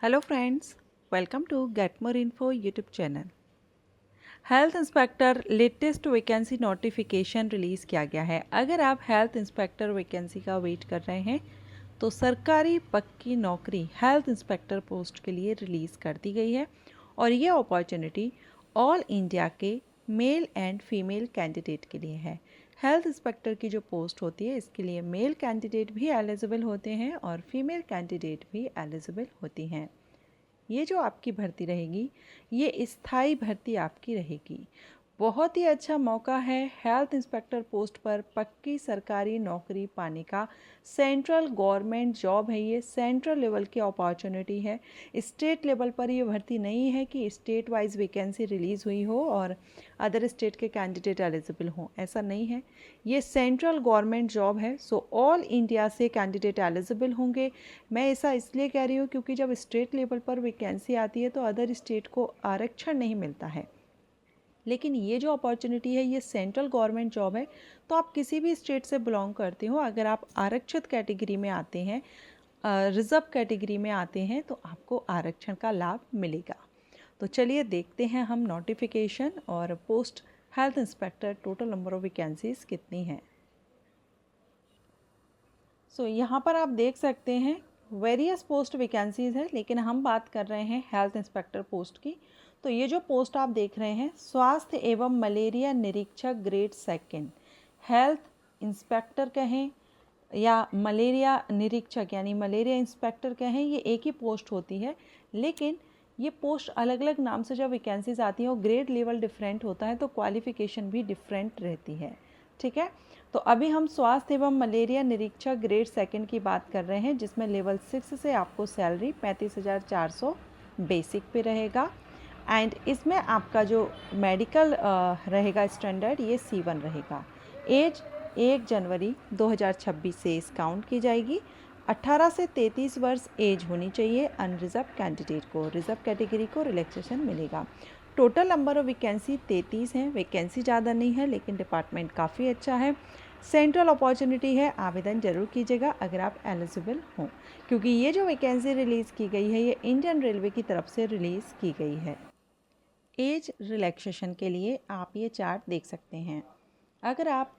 Hello friends, welcome to Get More Info YouTube channel. Health inspector latest vacancy notification release किया गया है। अगर आप हेल्थ इंस्पेक्टर वैकेंसी का वेट कर रहे हैं तो सरकारी पक्की नौकरी हेल्थ इंस्पेक्टर पोस्ट के लिए रिलीज़ कर दी गई है और ये अपॉर्चुनिटी ऑल इंडिया के मेल एंड फीमेल कैंडिडेट के लिए है। हेल्थ इंस्पेक्टर की जो पोस्ट होती है इसके लिए मेल कैंडिडेट भी एलिजिबल होते हैं और फीमेल कैंडिडेट भी एलिजिबल होती हैं। ये जो आपकी भर्ती रहेगी ये स्थायी भर्ती आपकी रहेगी। बहुत ही अच्छा मौका है हेल्थ इंस्पेक्टर पोस्ट पर पक्की सरकारी नौकरी पाने का। सेंट्रल गवर्नमेंट जॉब है, ये सेंट्रल लेवल की अपॉर्चुनिटी है। स्टेट लेवल पर ये भर्ती नहीं है कि स्टेट वाइज वैकेंसी रिलीज़ हुई हो और अदर स्टेट के कैंडिडेट एलिजिबल हों, ऐसा नहीं है। ये सेंट्रल गवर्नमेंट जॉब है, सो ऑल इंडिया से कैंडिडेट एलिजिबल होंगे। मैं ऐसा इसलिए कह रही हूँ क्योंकि जब स्टेट लेवल पर वैकेंसी आती है तो अदर स्टेट को आरक्षण नहीं मिलता है, लेकिन ये जो अपॉर्चुनिटी है ये सेंट्रल गवर्नमेंट जॉब है। तो आप किसी भी स्टेट से बिलोंग करते हो, अगर आप आरक्षित कैटेगरी में आते हैं, रिजर्व कैटेगरी में आते हैं, तो आपको आरक्षण का लाभ मिलेगा। तो चलिए देखते हैं हम नोटिफिकेशन और post health inspector total number of vacancies कितनी हैं। सो यहाँ पर आप देख सकते हैं वेरियस पोस्ट वैकेंसीज है, लेकिन हम बात कर रहे हैं हेल्थ इंस्पेक्टर पोस्ट की। तो ये जो पोस्ट आप देख रहे हैं स्वास्थ्य एवं मलेरिया निरीक्षक ग्रेड सेकंड, हेल्थ इंस्पेक्टर कहें या मलेरिया निरीक्षक यानी मलेरिया इंस्पेक्टर कहें, ये एक ही पोस्ट होती है, लेकिन ये पोस्ट अलग अलग नाम से जब वैकेंसीज आती हैं और ग्रेड लेवल डिफरेंट होता है तो क्वालिफिकेशन भी डिफरेंट रहती है। ठीक है, तो अभी हम स्वास्थ्य एवं मलेरिया निरीक्षक ग्रेड सेकंड की बात कर रहे हैं, जिसमें लेवल 6 से आपको सैलरी 35,400 बेसिक पे रहेगा। एंड इसमें आपका जो मेडिकल रहेगा स्टैंडर्ड ये C1 रहेगा। एज 1 जनवरी 2026 से इस काउंट की जाएगी। 18 से 33 वर्ष एज होनी चाहिए अनरिजर्व कैंडिडेट को। रिजर्व कैटेगरी को रिलैक्सेशन मिलेगा। टोटल नंबर ऑफ वैकेंसी 33 हैं। वैकेंसी ज़्यादा नहीं है लेकिन डिपार्टमेंट काफ़ी अच्छा है। सेंट्रल अपॉर्चुनिटी है, आवेदन जरूर कीजिएगा अगर आप एलिजिबल हों, क्योंकि ये जो वैकेंसी रिलीज़ की गई है ये इंडियन रेलवे की तरफ से रिलीज़ की गई है। एज रिलैक्सेशन के लिए आप ये चार्ट देख सकते हैं। अगर आप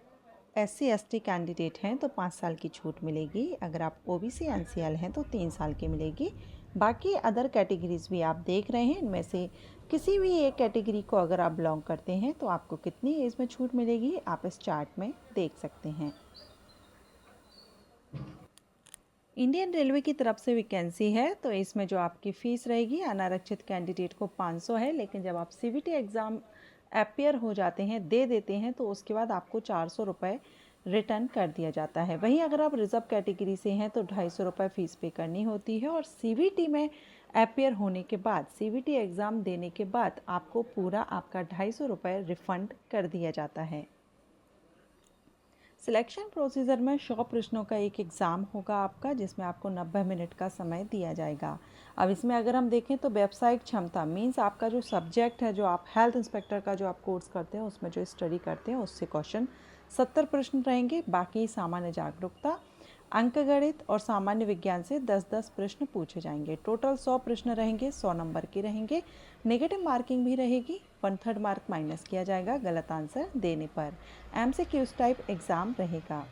SC/ST कैंडिडेट हैं तो 5 साल की छूट मिलेगी। अगर आप OBC NCL हैं तो 3 साल की मिलेगी। बाकी अदर कैटेगरीज भी आप देख रहे हैं, इनमें से किसी भी एक कैटेगरी को अगर आप बिलोंग करते हैं तो आपको कितनी एज में छूट मिलेगी आप इस चार्ट में देख सकते हैं। इंडियन रेलवे की तरफ से वैकेंसी है, तो इसमें जो आपकी फ़ीस रहेगी अनारक्षित कैंडिडेट को 500 है, लेकिन जब आप CVT एग्ज़ाम अपीयर हो जाते हैं, दे देते हैं, तो उसके बाद आपको 400 रुपये रिटर्न कर दिया जाता है। वहीं अगर आप रिजर्व कैटेगरी से हैं तो 250 रुपये फ़ीस पे करनी होती है और CVT में अपीयर होने के बाद, CVT एग्ज़ाम देने के बाद आपको पूरा आपका 250 रुपये रिफ़ंड कर दिया जाता है। सिलेक्शन प्रोसीजर में 100 प्रश्नों का एक एग्ज़ाम होगा आपका, जिसमें आपको 90 मिनट का समय दिया जाएगा। अब इसमें अगर हम देखें तो व्यावसायिक क्षमता मीन्स आपका जो सब्जेक्ट है, जो आप हेल्थ इंस्पेक्टर का जो आप कोर्स करते हैं उसमें जो स्टडी करते हैं उससे क्वेश्चन 70 प्रश्न रहेंगे। बाकी सामान्य जागरूकता, अंकगणित और सामान्य विज्ञान से 10-10 प्रश्न पूछे जाएंगे। टोटल 100 प्रश्न रहेंगे, 100 नंबर के रहेंगे। नेगेटिव मार्किंग भी रहेगी, 1/3 मार्क माइनस किया जाएगा गलत आंसर देने पर। MCQs टाइप एग्ज़ाम रहेगा।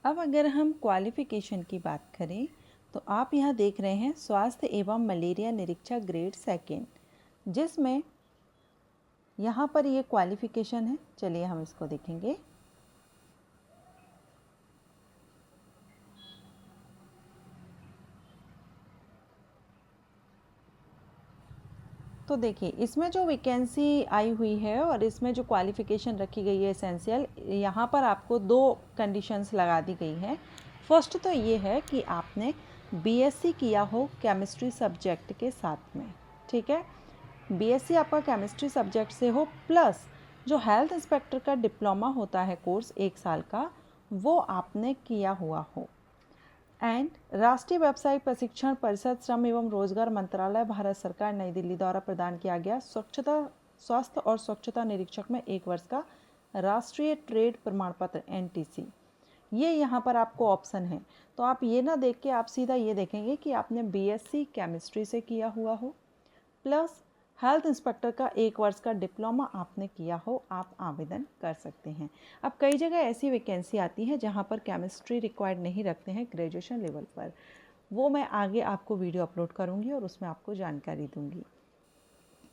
अब अगर हम क्वालिफ़िकेशन की बात करें तो आप यहाँ देख रहे हैं स्वास्थ्य एवं मलेरिया निरीक्षक ग्रेड सेकंड, जिसमें यहाँ पर ये क्वालिफ़िकेशन है। चलिए हम इसको देखेंगे। तो देखिए इसमें जो वैकेंसी आई हुई है और इसमें जो क्वालिफ़िकेशन रखी गई है एसेंशियल, यहाँ पर आपको 2 कंडीशंस लगा दी गई हैं। फर्स्ट तो ये है कि आपने BSc किया हो केमिस्ट्री सब्जेक्ट के साथ में, ठीक है। BSc आपका केमिस्ट्री सब्जेक्ट से हो, प्लस जो हेल्थ इंस्पेक्टर का डिप्लोमा होता है कोर्स 1 साल का, वो आपने किया हुआ हो। एंड राष्ट्रीय व्यावसायिक प्रशिक्षण परिषद श्रम एवं रोजगार मंत्रालय भारत सरकार नई दिल्ली द्वारा प्रदान किया गया स्वास्थ्य और स्वच्छता निरीक्षक में 1 वर्ष का राष्ट्रीय ट्रेड प्रमाण पत्र NTC ये यहाँ पर आपको ऑप्शन है। तो आप ये ना देख के आप सीधा ये देखेंगे कि आपने बीएससी केमिस्ट्री से किया हुआ हो प्लस हेल्थ इंस्पेक्टर का 1 वर्ष का डिप्लोमा आपने किया हो, आप आवेदन कर सकते हैं। अब कई जगह ऐसी वैकेंसी आती है जहाँ पर केमिस्ट्री रिक्वायर्ड नहीं रखते हैं ग्रेजुएशन लेवल पर, वो मैं आगे आपको वीडियो अपलोड करूँगी और उसमें आपको जानकारी दूँगी।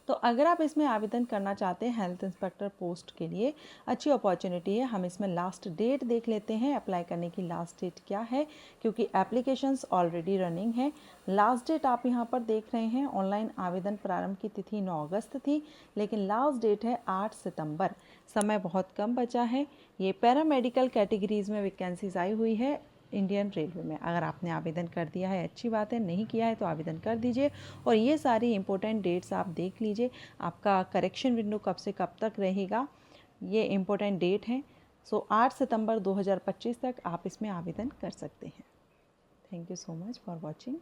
तो अगर आप इसमें आवेदन करना चाहते हैं हेल्थ इंस्पेक्टर पोस्ट के लिए, अच्छी अपॉर्चुनिटी है। हम इसमें लास्ट डेट देख लेते हैं, अप्लाई करने की लास्ट डेट क्या है, क्योंकि एप्लीकेशंस ऑलरेडी रनिंग है। लास्ट डेट आप यहाँ पर देख रहे हैं, ऑनलाइन आवेदन प्रारंभ की तिथि 9 अगस्त थी, लेकिन लास्ट डेट है 8 सितंबर। समय बहुत कम बचा है। ये पैरामेडिकल कैटेगरीज़ में वैकेंसीज आई हुई है इंडियन रेलवे में। अगर आपने आवेदन कर दिया है अच्छी बात है, नहीं किया है तो आवेदन कर दीजिए। और ये सारी इंपॉर्टेंट डेट्स आप देख लीजिए, आपका करेक्शन विंडो कब से कब तक रहेगा, ये इंपॉर्टेंट डेट हैं। सो 8 सितंबर 2025 तक आप इसमें आवेदन कर सकते हैं। Thank you so much for watching.